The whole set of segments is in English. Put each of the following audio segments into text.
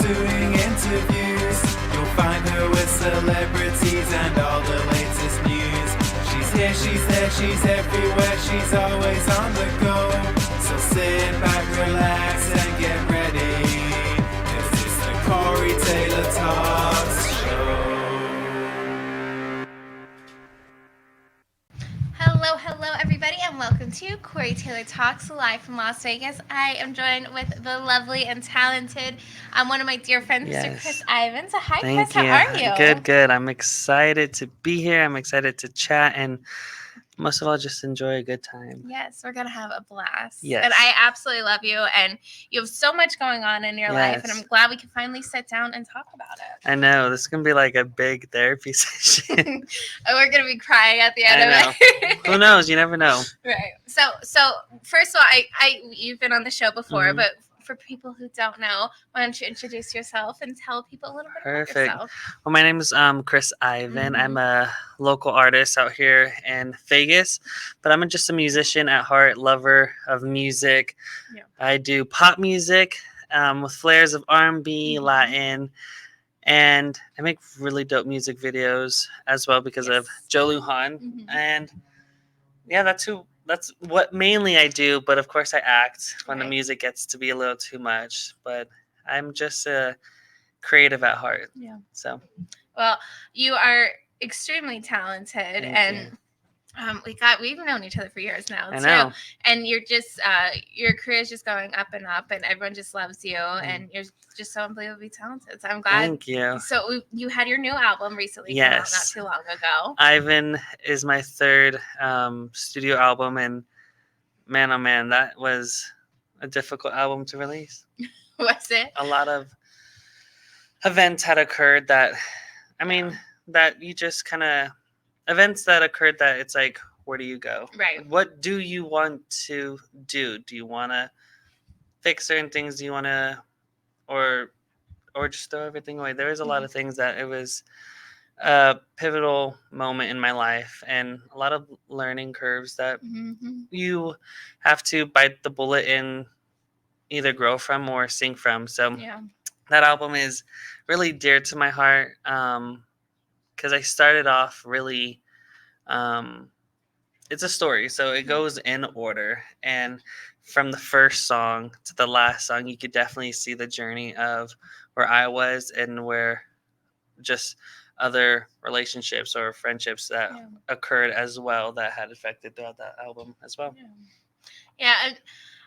doing interviews. You'll find her with celebrities and all the latest news. She's here, she's there, she's everywhere, she's always on the go. So sit back, relax, and get ready. This is the Corey Taylor Talks Show. Hello, everybody, and welcome to Corey Taylor Talks live from Las Vegas. I am joined with the lovely and talented, one of my dear friends, Mr. Chris Ivan. So, hi, Thank Chris. you. How are you? Good. I'm excited to be here. I'm excited to chat and most of all, just enjoy a good time. Yes, we're going to have a blast. Yes. And I absolutely love you, and you have so much going on in your life, and I'm glad we can finally sit down and talk about it. I know. This is going to be like a big therapy session. And we're going to be crying at the end of it. Who knows? You never know. Right. So first of all, you've been on the show before, but for people who don't know, why don't you introduce yourself and tell people a little bit about yourself? Well, my name is Chris Ivan. I'm a local artist out here in Vegas, but I'm just a musician at heart, lover of music. Yeah. I do pop music with flares of R&B, Latin, and I make really dope music videos as well because of Joe Lujan. And yeah, that's what mainly I do, but of course I act when the music gets to be a little too much. But I'm just a creative at heart. Yeah. So. Well, you are extremely talented, we've known each other for years now. I know. And you're just your career is just going up and up, and everyone just loves you, and you're just so unbelievably talented. So I'm glad. Thank you. So you had your new album recently come out not too long ago. Ivan is my third studio album, and man, oh man, that was a difficult album to release. Was it? A lot of events had occurred that you just kind of events that occurred that it's like, where do you go? Right. What do you want to do? Do you want to fix certain things? Do you want to, or just throw everything away? There was a lot of things that it was a pivotal moment in my life and a lot of learning curves that you have to bite the bullet and either grow from or sing from. So that album is really dear to my heart because I started off really it's a story, so it goes in order, and from the first song to the last song you could definitely see the journey of where I was and where just other relationships or friendships that occurred as well that had affected throughout that album as well.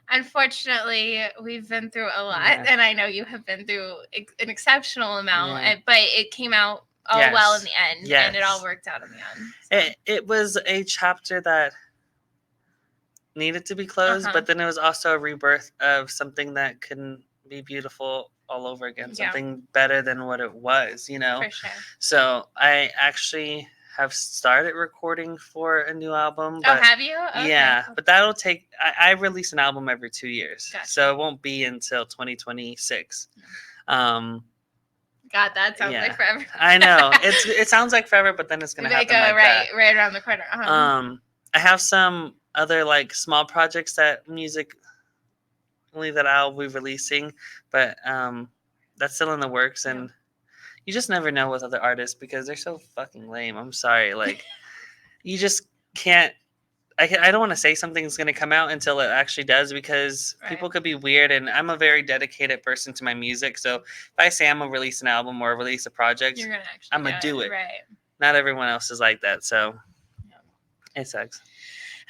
Unfortunately, we've been through a lot, and I know you have been through an exceptional amount, but it came out all well in the end, and it all worked out in the end. So. It was a chapter that needed to be closed, but then it was also a rebirth of something that can be beautiful all over again, something better than what it was, For sure. So I actually have started recording for a new album. But, have you? Okay. Yeah, but that'll take. I release an album every 2 years, gotcha. So it won't be until 2026. God, that sounds like forever. I know it sounds like forever, but then it's gonna happen like right, that. right around the corner. I have some other like small projects that I'll be releasing, but that's still in the works, and you just never know with other artists because they're so fucking lame. I'm sorry, like you just can't. I don't want to say something's going to come out until it actually does because people could be weird, and I'm a very dedicated person to my music. So if I say I'm going to release an album or release a project, I'm going to do it. Right. Not everyone else is like that, so it sucks.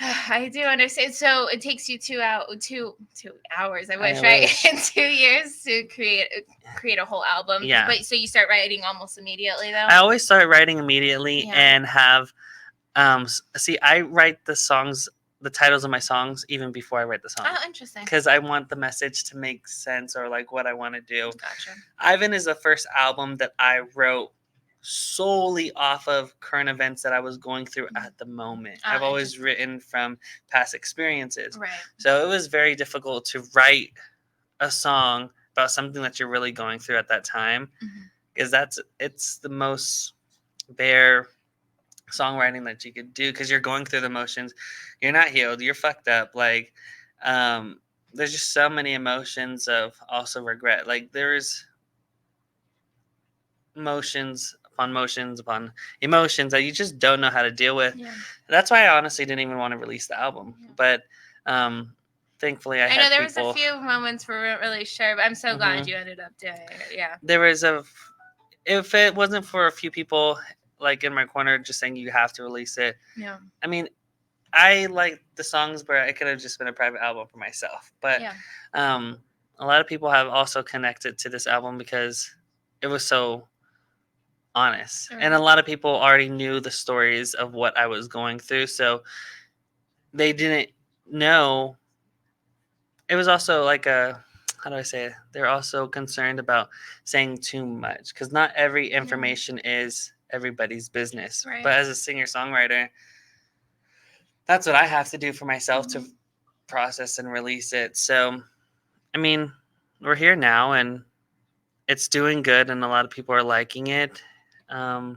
I do understand. So it takes you 2 hours, I wish, right? In 2 years to create a whole album. Yeah. But so you start writing almost immediately, though? I always start writing immediately and have... I write the titles of my songs even before I write the song. Oh, interesting. Because I want the message to make sense or like what I want to do. Gotcha. Ivan is the first album that I wrote solely off of current events that I was going through at the moment. I've always written from past experiences. Right. So it was very difficult to write a song about something that you're really going through at that time. Because it's the most bare songwriting that you could do because you're going through the motions. You're not healed. You're fucked up. Like, there's just so many emotions of also regret. Like, there's motions upon motions upon emotions that you just don't know how to deal with. Yeah. That's why I honestly didn't even want to release the album. Yeah. But thankfully I know had there people. was a few moments we weren't really sure, but I'm so glad Mhm. you ended up doing it. Yeah. There was if it wasn't for a few people like in my corner just saying you have to release it. Yeah. I mean, I like the songs where it could have just been a private album for myself. But Yeah. a lot of people have also connected to this album because it was so honest. And a Right. lot of people already knew the stories of what I was going through. So they didn't know. It was also like how do I say it? They're also concerned about saying too much because not every information is everybody's business. Right. But as a singer songwriter, that's what I have to do for myself to process and release it. So, I mean, we're here now and it's doing good and a lot of people are liking it. So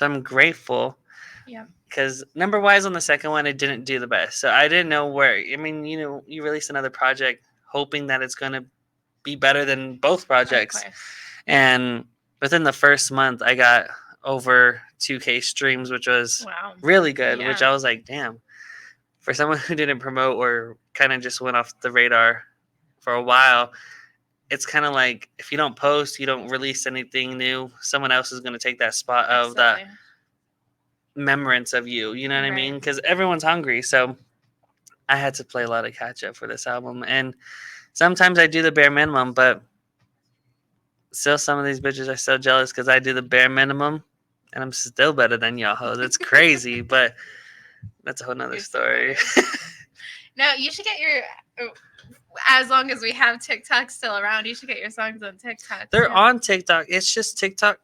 I'm grateful. Yeah. Because number wise on the second one, it didn't do the best. So I didn't know where. I mean, you release another project hoping that it's going to be better than both projects. Of course. And within the first month, I got over 2K streams, which was really good, which I was like, damn. For someone who didn't promote or kind of just went off the radar for a while, it's kind of like if you don't post, you don't release anything new, someone else is going to take that spot of the remembrance of you. You know what I mean? Because everyone's hungry. So I had to play a lot of catch up for this album. And sometimes I do the bare minimum, but still some of these bitches are so jealous because I do the bare minimum and I'm still better than y'all hoes. It's crazy, but that's a whole nother story. No, you should get your, as long as we have TikTok still around, you should get your songs on TikTok. They're on TikTok. It's just TikTok.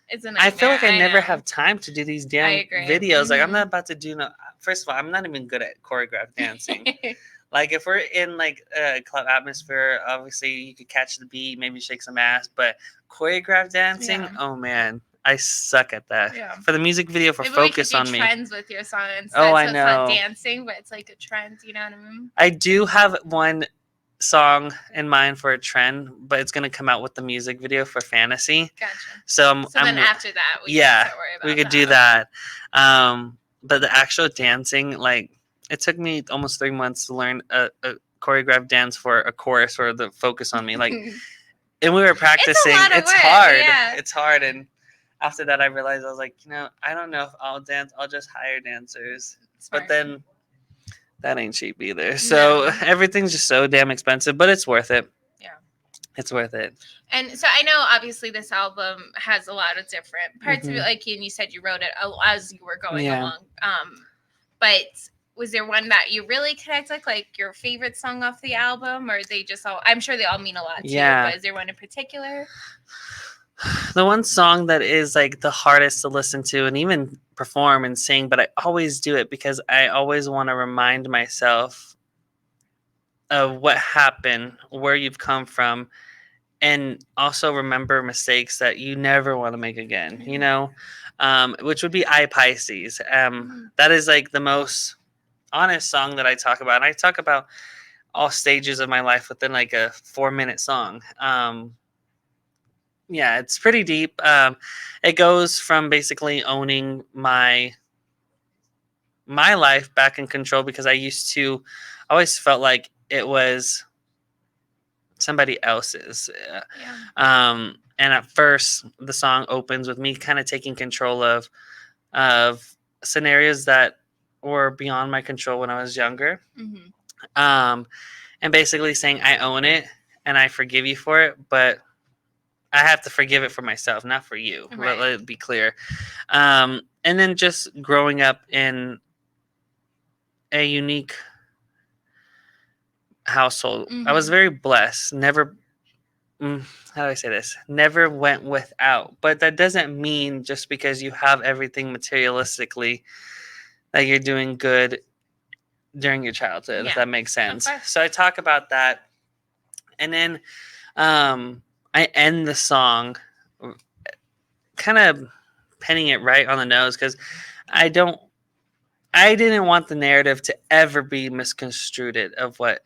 It's a nightmare. I feel like I never have time to do these damn videos. Like I'm not about to do first of all, I'm not even good at choreographed dancing. Like if we're in like a club atmosphere, obviously you could catch the beat, maybe shake some ass, but choreographed dancing, oh man, I suck at that. Yeah. For the music video for maybe Focus on Me. Trends with your song instead, oh, so I know. It's not dancing, but it's like a trend. You know what I mean? I do have one song in mind for a trend, but it's gonna come out with the music video for Fantasy. Gotcha. So then after that, we can start worrying about we could do that. But the actual dancing, like it took me almost 3 months to learn a choreographed dance for a chorus for the Focus on Me. Like, and we were practicing. It's hard. Yeah. It's hard. And after that, I realized I was like, I don't know if I'll dance. I'll just hire dancers. Smart. But then that ain't cheap either. So everything's just so damn expensive, but it's worth it. Yeah. It's worth it. And so I know obviously this album has a lot of different parts of it. Like you said, you wrote it as you were going along. But was there one that you really connected, like your favorite song off the album, or they just all? I'm sure they all mean a lot to you. But is there one in particular? The one song that is like the hardest to listen to and even perform and sing, but I always do it because I always want to remind myself of what happened, where you've come from, and also remember mistakes that you never want to make again, which would be I Pisces. That is like the most honest song that I talk about. And I talk about all stages of my life within like a 4-minute song. Yeah, it's pretty deep. It goes from basically owning my life back in control because I always felt like it was somebody else's. And at first, the song opens with me kind of taking control of scenarios that were beyond my control when I was younger. And basically saying I own it and I forgive you for it, but I have to forgive it for myself, not for you. Let it be clear. And then just growing up in a unique household. I was very blessed. Never, how do I say this? Never went without. But that doesn't mean just because you have everything materialistically that you're doing good during your childhood, if that makes sense. So I talk about that. And then I end the song kind of penning it right on the nose because I didn't want the narrative to ever be misconstrued of what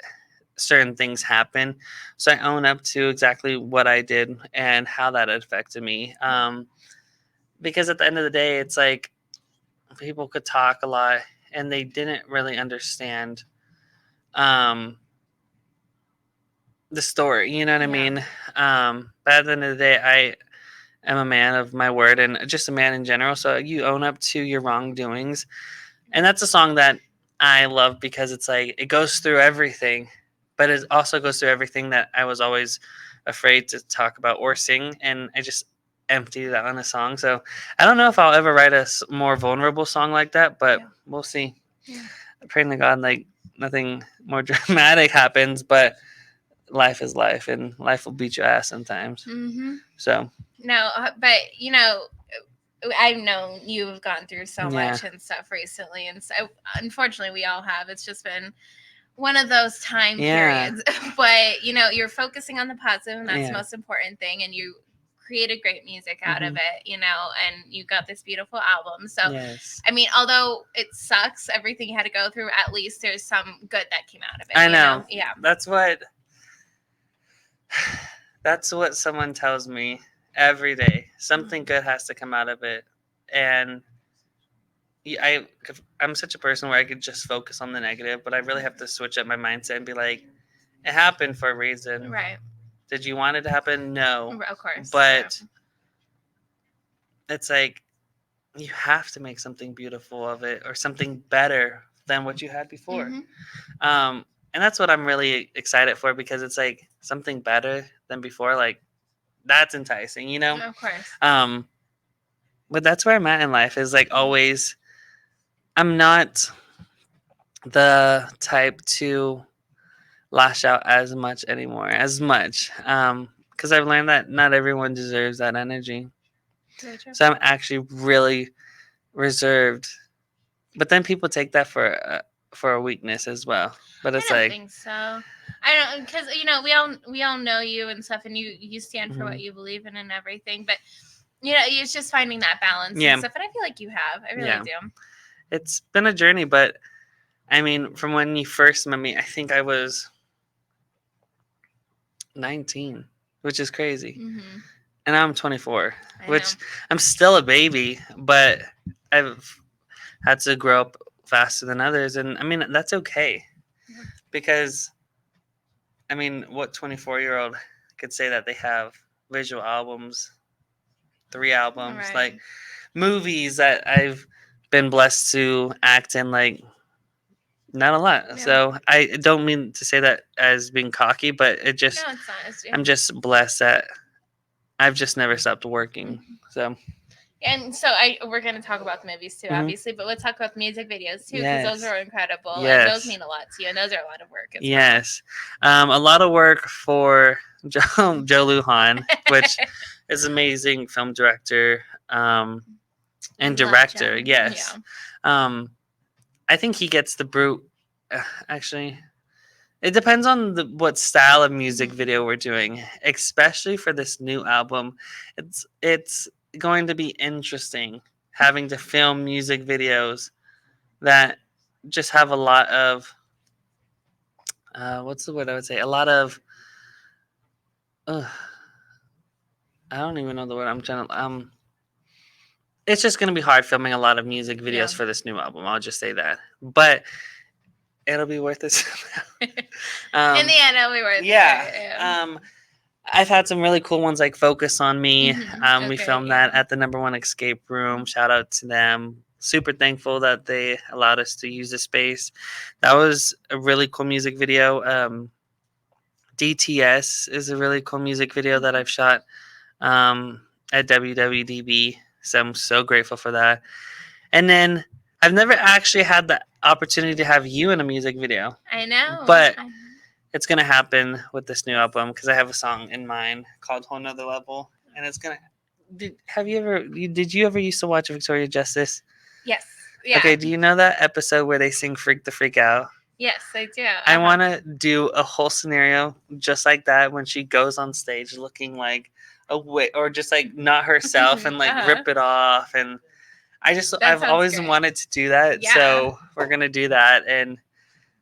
certain things happen. So I own up to exactly what I did and how that affected me. Because at the end of the day, it's like people could talk a lot and they didn't really understand the story. You know what I mean? But at the end of the day, I am a man of my word and just a man in general. So you own up to your wrongdoings. And that's a song that I love because it's like it goes through everything, but it also goes through everything that I was always afraid to talk about or sing. And I just emptied it out in a song. So I don't know if I'll ever write a more vulnerable song like that, but we'll see. Yeah. Praying to God, like nothing more dramatic happens, but life is life and life will beat your ass sometimes. Mm-hmm. So. No, but you know, I've known you've gone through so Yeah. much and stuff recently, and so unfortunately we all have. It's just been one of those time periods. But you know, you're focusing on the positive, and that's the most important thing. And you created great music out of it, you know, and you got this beautiful album. So I mean, although it sucks everything you had to go through, at least there's some good that came out of it. I know. Yeah. That's what someone tells me every day. Something good has to come out of it. And I'm such a person where I could just focus on the negative, but I really have to switch up my mindset and be like, it happened for a reason. Right. Did you want it to happen? No. Of course. But it's like you have to make something beautiful of it or something better than what you had before. Mm-hmm. And that's what I'm really excited for because it's like something better than before. Like that's enticing, you know? Of course. But that's where I'm at in life is like always, I'm not the type to lash out as much anymore, because I've learned that not everyone deserves that energy. So I'm actually really reserved, but then people take that for a weakness as well. But it's I don't think so. I don't, because you know we all know you and stuff, and you stand for what you believe in and everything. But you know, it's just finding that balance and stuff. And I feel like you have. I really do. It's been a journey, but I mean, from when you first met me, I think I was 19, which is crazy. Mm-hmm. And now I'm 24, which I'm still a baby, but I've had to grow up faster than others. And I mean, that's okay. Yeah. Because, I mean, what 24-year-old could say that they have visual albums, 3 albums, like movies that I've been blessed to act in, like, not a lot. Yeah. So I don't mean to say that as being cocky, but it just, no, it's not. I'm just blessed that I've just never stopped working. Mm-hmm. So. And so we're going to talk about the movies too, obviously, but let's talk about the music videos too, because those are incredible. Yes. And those mean a lot to you, and those are a lot of work as well. A lot of work for Joe Lujan, which is an amazing film director and director. Yes. Yeah. I think he gets the brute. Actually, it depends on what style of music video we're doing, especially for this new album. It's going to be interesting having to film music videos that just have a lot of what's the word I would say? A lot of I don't even know the word I'm trying to it's just going to be hard filming a lot of music videos for this new album. I'll just say that. But it'll be worth it. In the end, it'll be worth it. Yeah. I've had some really cool ones like Focus on Me. We filmed that at the #1 Escape Room. Shout out to them. Super thankful that they allowed us to use the space. That was a really cool music video. DTS is a really cool music video that I've shot at WWDB. So I'm so grateful for that. And then I've never actually had the opportunity to have you in a music video. I know. But it's going to happen with this new album because I have a song in mind called Whole Nother Level. And it's going to... Did you ever used to watch Victoria Justice? Yes. Yeah. Okay, do you know that episode where they sing Freak the Freak Out? Yes, I do. I want to do a whole scenario just like that when she goes on stage looking like a witch or just like not herself and like rip it off. And I've always wanted to do that. Yeah. So we're going to do that. And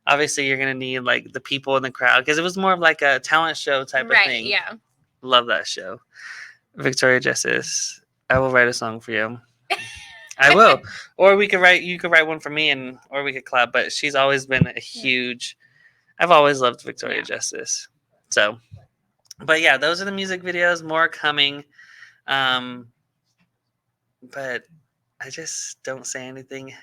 obviously you're gonna need like the people in the crowd because it was more of like a talent show type of thing. Yeah. Love that show. Victoria Justice, I will write a song for you. I will. Or you could write one for me or we could collab, but she's always been a huge I've always loved Victoria Justice. So but yeah, those are the music videos, more coming. But I just don't say anything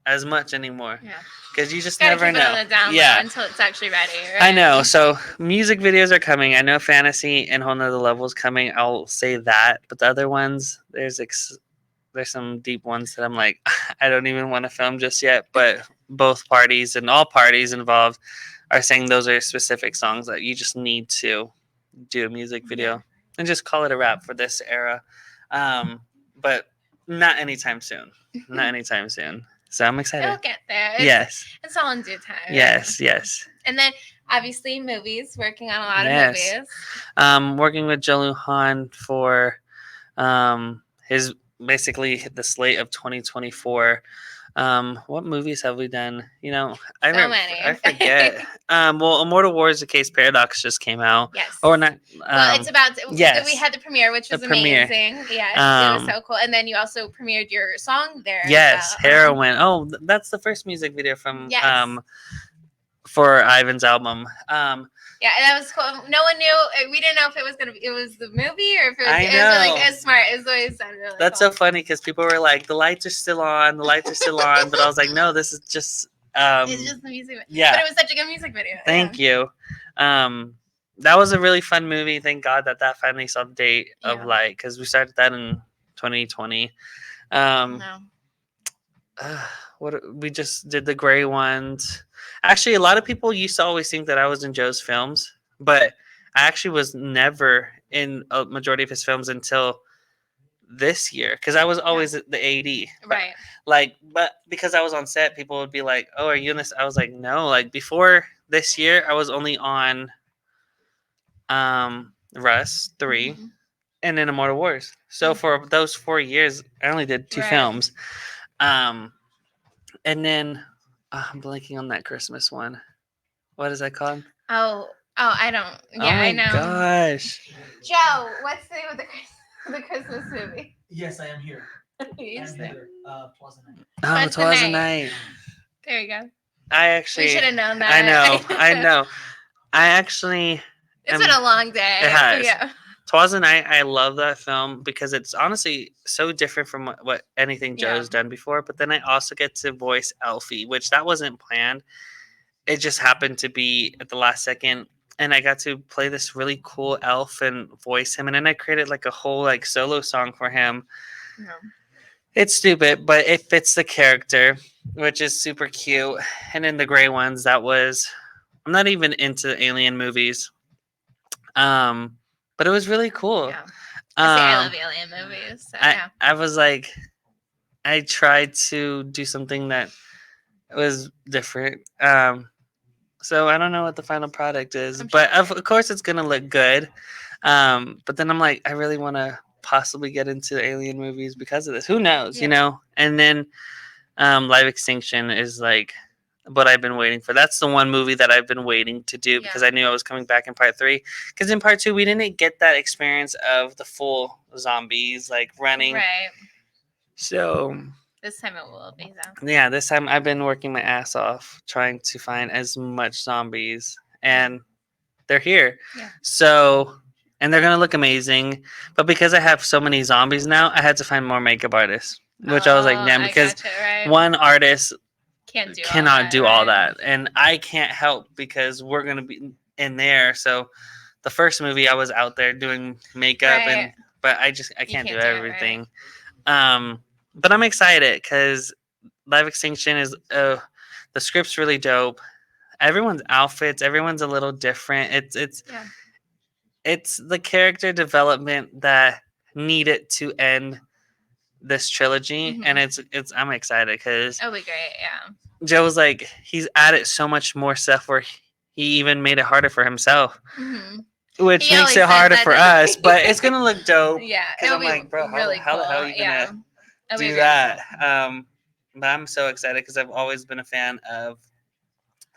as much anymore. Yeah. Because you just gotta never keep know. It on the down low until it's actually ready. Right? I know. So music videos are coming. I know Fantasy and Whole Nother Level is coming. I'll say that. But the other ones, there's some deep ones that I'm like, I don't even want to film just yet. But both parties and all parties involved are saying those are specific songs that you just need to do a music video and just call it a wrap for this era. But not anytime soon. Not anytime soon. So I'm excited. It'll get there. It's all in due time. Yes, yes. And then obviously movies, working on a lot of movies. Working with Joe Lujan for his basically the slate of 2024. What movies have we done? You know, many. I forget. Well, Immortal Wars: The Case Paradox just came out. Yes. Or not. Well, it's about. Yes. We had the premiere, which was amazing. Yes, it was so cool. And then you also premiered your song there. Yes, Heroine. Oh, that's the first music video from for Ivan's album. Yeah, that was cool. No one knew. We didn't know if it was it was the movie or if it was. I know. It was like as smart as always sounded. Really That's cool. so funny because people were like, "The lights are still on. The lights are still on." But I was like, "No, this is just." It's just the music video. Yeah. But it was such a good music video. Thank you. That was a really fun movie. Thank God that finally saw the date of light because we started that in 2020. What we just did the gray ones. Actually, a lot of people used to always think that I was in Joe's films, but I actually was never in a majority of his films until this year because I was always the AD. Right. But because I was on set, people would be like, "Oh, are you in this?" I was like, "No." Like before this year, I was only on Rust 3 and then Immortal Wars. So for those 4 years, I only did 2 films. And then I'm blanking on that Christmas one. What is that called? Oh, I don't. Yeah, I know. Gosh. Joe, what's the name of the Christmas movie? Yes, I am here. Pleasant Night. Pleasant Night. There you go. I actually. We should have known that. I know. I actually. It's been a long day. It has. Yeah. Twas the Night, I love that film because it's honestly so different from what anything Joe's done before. But then I also get to voice Elfie, which that wasn't planned. It just happened to be at the last second. And I got to play this really cool elf and voice him. And then I created like a whole like solo song for him. Yeah. It's stupid, but it fits the character, which is super cute. And in the gray ones, I'm not even into alien movies. But it was really cool. Yeah. I love alien movies. So, I was like, I tried to do something that was different. So I don't know what the final product is, but of course it's gonna look good. But then I'm like, I really want to possibly get into alien movies because of this. Who knows, you know? And then Live Extinction is like what I've been waiting for. That's the one movie that I've been waiting to do because I knew I was coming back in part 3. Because in part 2, we didn't get that experience of the full zombies like running. Right. So this time it will be though. Yeah, this time I've been working my ass off trying to find as much zombies, and they're here. Yeah. So, and they're gonna look amazing. But because I have so many zombies now, I had to find more makeup artists, which I was like, damn, because one artist cannot do all that, and I can't help because we're gonna be in there. So, the first movie I was out there doing makeup, but I can't do everything. But I'm excited because Live Extinction is the script's really dope. Everyone's outfits, everyone's a little different. It's the character development that needed to end this trilogy, and it's I'm excited because it'll be great. Yeah, Joe was like he's added so much more stuff where he even made it harder for himself. Which makes it harder for us, but it's gonna look dope. Yeah, because I'm like, bro, really how the hell are you gonna do that? But I'm so excited because I've always been a fan of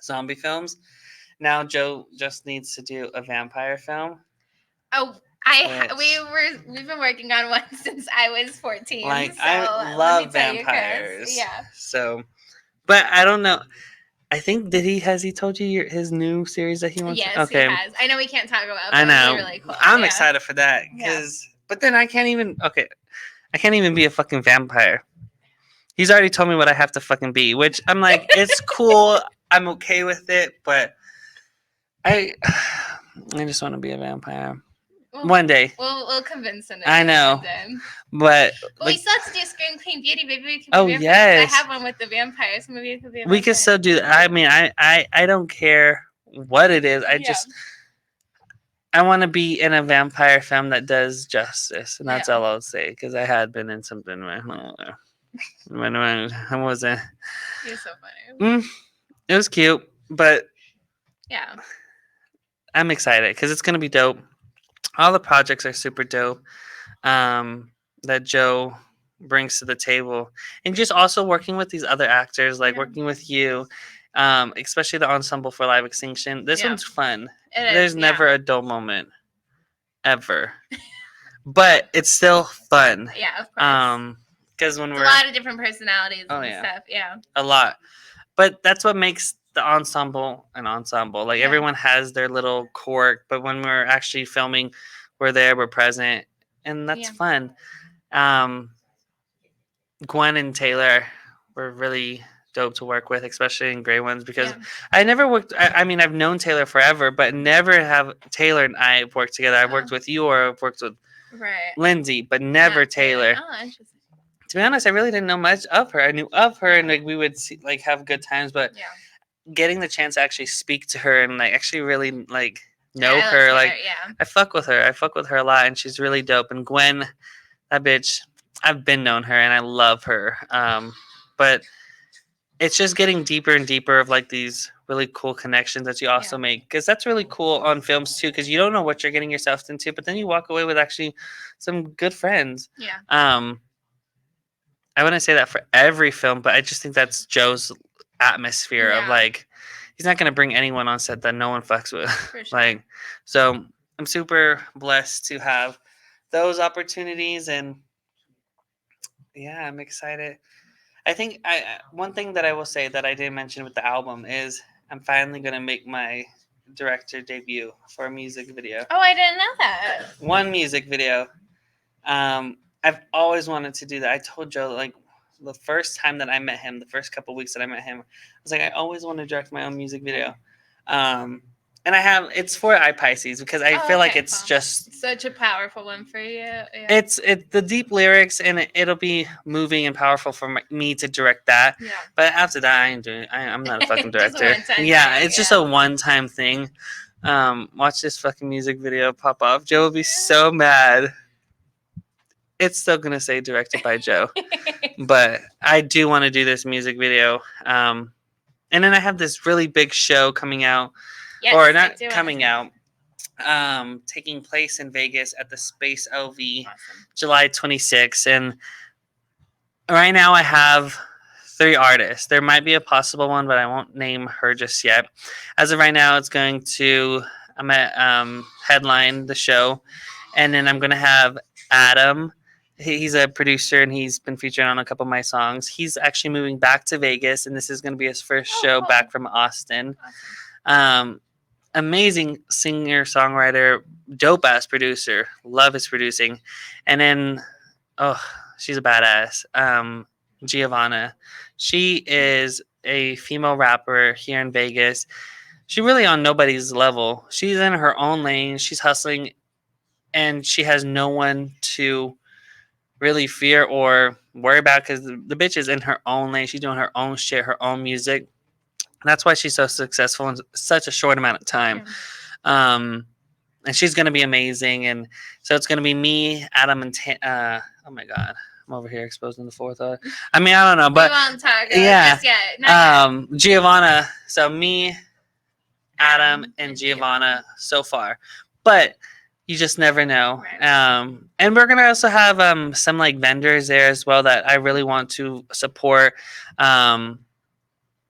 zombie films. Now Joe just needs to do a vampire film. Oh, we've been working on one since I was 14. Like, so I let love me tell you, Chris. vampires. Yeah. So, but I don't know. I think has he told you his new series that he wants? Yes, Okay. he has. I know we can't talk about. But I know. It'll be really cool. I'm Yeah. excited for that because, but then I can't even. Okay, I can't even be a fucking vampire. He's already told me what I have to fucking be, which I'm like, it's cool. I'm okay with it, but I just want to be a vampire. One day. We'll convince him. I know. But we still have to do Scream Queen Beauty. Maybe we can. Oh yes. I have one with the vampires. Maybe it could be. We can still do that. I mean, I don't care what it is. I want to be in a vampire film that does justice, and that's all I'll say. Because I had been in something when I wasn't. You're so funny. It was cute, but yeah, I'm excited because it's gonna be dope. All the projects are super dope. That Joe brings to the table, and just also working with these other actors, like working with you, especially the ensemble for Live Extinction. This one's fun. There's never a dull moment, ever. But it's still fun. Yeah, of course. Because when it's a lot of different personalities and stuff. Yeah, a lot. But that's what makes the ensemble an ensemble. Like everyone has their little quirk, but when we're actually filming, we're there, we're present, and that's fun. Gwen and Taylor were really dope to work with, especially in Grey Ones, because I never worked. I mean, I've known Taylor forever, but never have Taylor and I worked together. I've worked with you, or I've worked with Lindsay, but never Taylor. Oh, interesting. To be honest, I really didn't know much of her. I knew of her, and like we would have good times, but getting the chance to actually speak to her and like actually really like know her, like I fuck with her. I fuck with her a lot, and she's really dope. And Gwen, that bitch, I've been known her and I love her. But it's just getting deeper and deeper of like these really cool connections that you also make, because that's really cool on films too, because you don't know what you're getting yourself into, but then you walk away with actually some good friends. I wouldn't say that for every film, but I just think that's Joe's atmosphere of like, he's not going to bring anyone on set that no one fucks with. Like, so I'm super blessed to have those opportunities, and yeah, I'm excited. I think one thing that I will say that I didn't mention with the album is I'm finally going to make my director debut for a music video. Oh, I didn't know that. One music video. I've always wanted to do that. I told Joe, like, the first time that I met him, the first couple weeks that I met him, I was like, I always want to direct my own music video. And it's for iPisces, because I feel like it's just such a powerful one for you. Yeah. It's the deep lyrics, and it'll be moving and powerful for me to direct that. Yeah. But after that, I ain't doing it. I'm not a fucking director. It's just a one-time thing. Watch this fucking music video pop off. Joe will be so mad. It's still gonna say directed by Joe, but I do want to do this music video. And then I have this really big show coming out, or not coming out, taking place in Vegas at the Space LV, July 26th. And right now I have 3 artists. There might be a possible one, but I won't name her just yet. As of right now, I'm at headline the show, and then I'm gonna have Adam. He's a producer, and he's been featured on a couple of my songs. He's actually moving back to Vegas, and this is going to be his first show back from Austin. Amazing singer, songwriter, dope ass producer. Love his producing. And then, she's a badass. Giovanna. She is a female rapper here in Vegas. She's really on nobody's level. She's in her own lane. She's hustling, and she has no one to really fear or worry about, because the bitch is in her own lane. She's doing her own shit, her own music. And that's why she's so successful in such a short amount of time. And she's going to be amazing. And so it's going to be me, Adam, and oh my God, I'm over here exposing the fourth. I mean, I don't know, but Giovanna. So me, Adam, and Giovanna so far, but you just never know. And we're gonna also have some like vendors there as well that I really want to support.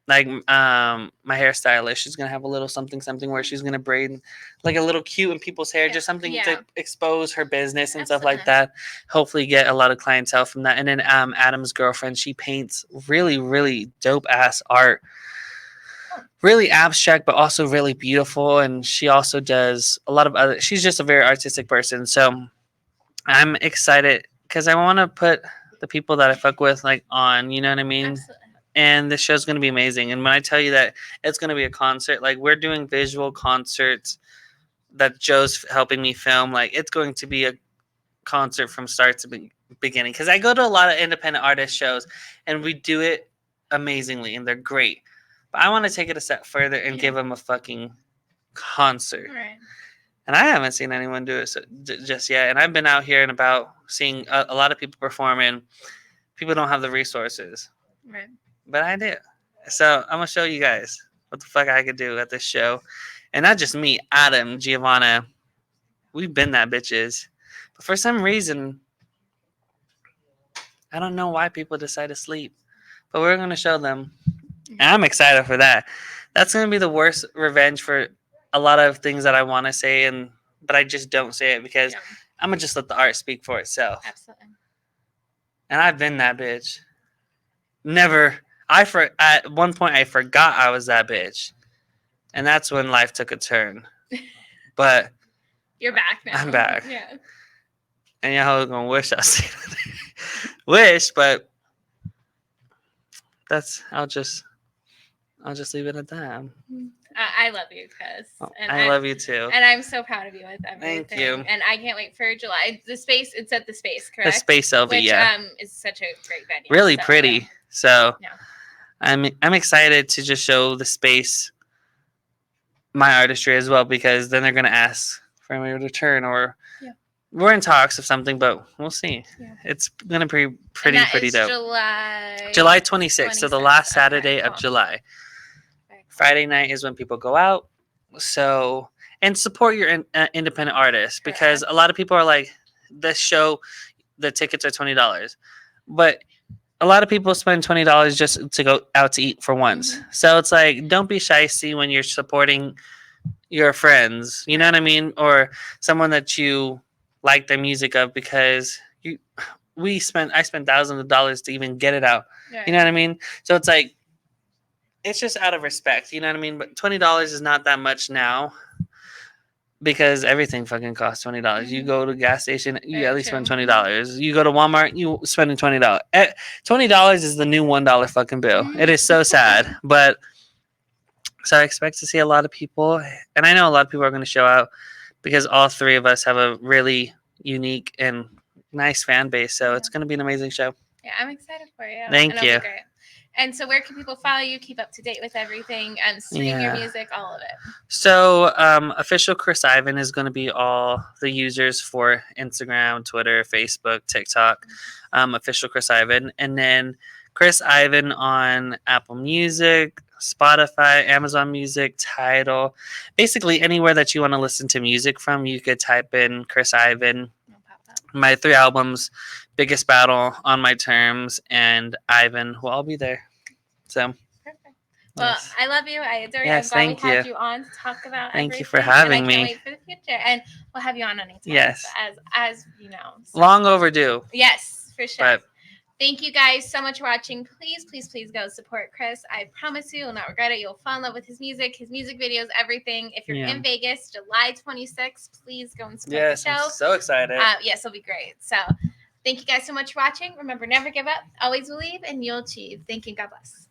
Like my hairstylist, she's gonna have a little something where she's gonna braid like a little cute in people's hair, just something to expose her business and stuff like that. Hopefully get a lot of clientele from that. And then Adam's girlfriend, she paints really, really dope ass art. Really abstract, but also really beautiful. And she also does a lot of other, she's just a very artistic person. So I'm excited because I want to put the people that I fuck with like on, you know what I mean? Absolutely. And the show's going to be amazing. And when I tell you that it's going to be a concert, like we're doing visual concerts that Joe's helping me film, like it's going to be a concert from start to beginning. Because I go to a lot of independent artist shows and we do it amazingly and they're great. But I want to take it a step further and give them a fucking concert. Right. And I haven't seen anyone do it just yet. And I've been out here and about seeing a lot of people perform and people don't have the resources. Right. But I do. So I'm going to show you guys what the fuck I could do at this show. And not just me, Adam, Giovanna. We've been that bitches. But for some reason, I don't know why people decide to sleep. But we're going to show them. And I'm excited for that. That's going to be the worst revenge for a lot of things that I want to say, but I just don't say it because I'm going to just let the art speak for itself. Absolutely. And I've been that bitch. Never. At one point, I forgot I was that bitch. And that's when life took a turn. But you're back now. I'm back. Yeah. And y'all gonna wish I stayed. Wish, but I'll just leave it at that. I love you, Chris. I love you too. And I'm so proud of you with everything. Thank you. And I can't wait for July. It's at the Space, correct? The Space LV, which, yeah. Is such a great venue. Really pretty. Yeah. So yeah. I'm excited to just show the Space my artistry as well, because then they're gonna ask for me to return, or we're in talks of something, but we'll see. Yeah. It's gonna be pretty dope. July 26th, so the last Saturday of July. Cool. Friday night is when people go out. So, and support your independent artists, because a lot of people are like, this show, the tickets are $20, but a lot of people spend $20 just to go out to eat for once. Mm-hmm. So it's like, don't be shy when you're supporting your friends, you know what I mean? Or someone that you like the music of, because I spent thousands of dollars to even get it out. Right. You know what I mean? So it's like, it's just out of respect, you know what I mean? But $20 is not that much now, because everything fucking costs $20. Mm-hmm. You go to a gas station, you at least spend $20. You go to Walmart, you spending $20. $20 is the new $1 fucking bill. Mm-hmm. It is so sad. But so I expect to see a lot of people, and I know a lot of people are going to show out, because all three of us have a really unique and nice fan base. So it's going to be an amazing show. Yeah, I'm excited for you. Thank you. Great. And so where can people follow you, keep up to date with everything, and stream your music, all of it? So official Chris Ivan is going to be all the users for Instagram, Twitter, Facebook, TikTok, official Chris Ivan. And then Chris Ivan on Apple Music, Spotify, Amazon Music, Tidal. Basically anywhere that you want to listen to music from, you could type in Chris Ivan. My 3 albums, Biggest Battle, On My Terms, and Ivan will all be there. So perfect. Well, yes. I love you. I adore you. Yes, I'm glad we had you on to talk about Thank everything. You for having me. I can't wait for the future. And we'll have you on anytime. Yes. As you know. So. Long overdue. Yes, for sure. But thank you guys so much for watching. Please, please, please go support Chris. I promise you will not regret it. You'll fall in love with his music videos, everything. If you're in Vegas, July 26th, please go and support the show. I'm so excited. Yes, it'll be great. So thank you guys so much for watching. Remember, never give up, always believe, and you'll achieve. Thank you. God bless.